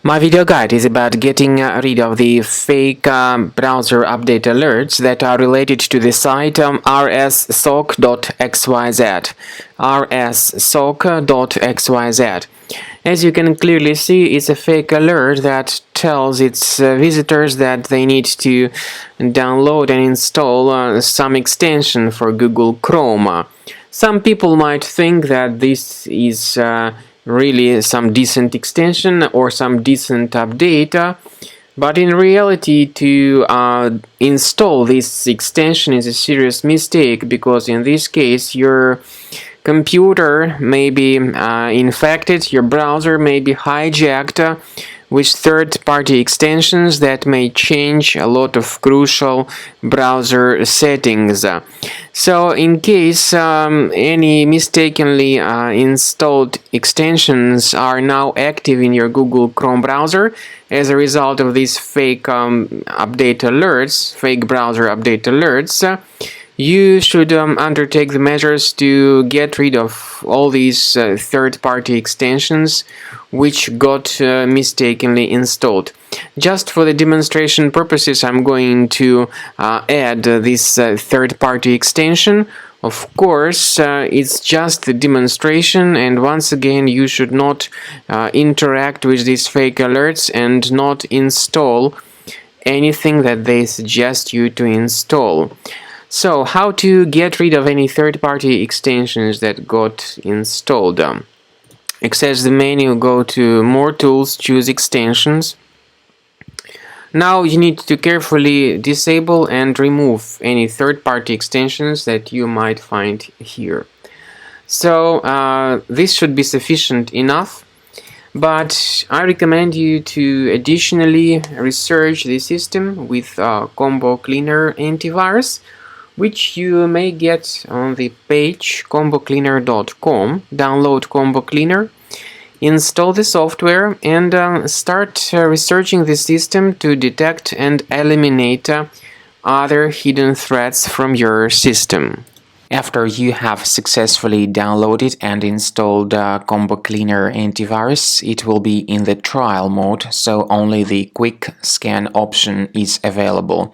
My video guide is about getting rid of the fake browser update alerts that are related to the site Rssok.xyz. Rssok.xyz. As you can clearly see, it's a fake alert that tells its visitors that they need to download and install some extension for Google Chrome. Some people might think that this is really some decent extension or some decent update, but in reality to install this extension is a serious mistake, because in this case your computer may be infected, your browser may be hijacked with third-party extensions that may change a lot of crucial browser settings. So in case any mistakenly installed extensions are now active in your Google Chrome browser as a result of these fake update alerts, fake browser update alerts, you should undertake the measures to get rid of all these third-party extensions which got mistakenly installed. Just for the demonstration purposes, I'm going to add this third-party extension. Of course, it's just a demonstration, and once again, you should not interact with these fake alerts and not install anything that they suggest you to install. So, how to get rid of any third-party extensions that got installed? Access the menu, go to More Tools, choose Extensions. Now you need to carefully disable and remove any third-party extensions that you might find here. So, this should be sufficient enough, but I recommend you to additionally research the system with Combo Cleaner antivirus, which you may get on the page combocleaner.com. Download Combo Cleaner, install the software, and start researching the system to detect and eliminate other hidden threats from your system. After you have successfully downloaded and installed Combo Cleaner antivirus, it will be in the trial mode, so only the quick scan option is available.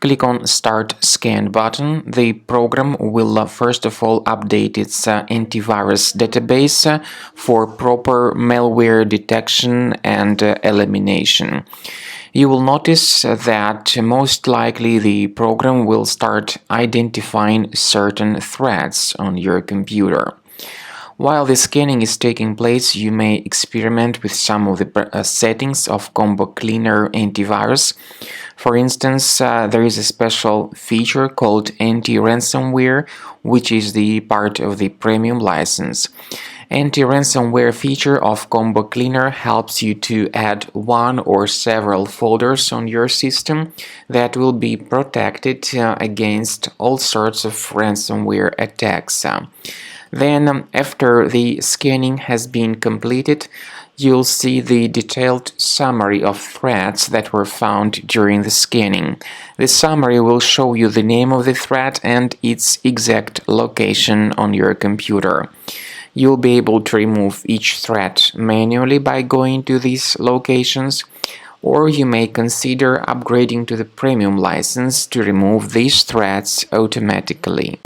Click on Start Scan button. The program will first of all update its antivirus database for proper malware detection and elimination. You will notice that most likely the program will start identifying certain threats on your computer. While the scanning is taking place, you may experiment with some of the settings of Combo Cleaner antivirus. For instance, there is a special feature called anti-ransomware, which is the part of the premium license. Anti-ransomware feature of Combo Cleaner helps you to add one or several folders on your system that will be protected against all sorts of ransomware attacks. Then, after the scanning has been completed, you'll see the detailed summary of threats that were found during the scanning. The summary will show you the name of the threat and its exact location on your computer. You'll be able to remove each threat manually by going to these locations, or you may consider upgrading to the premium license to remove these threats automatically.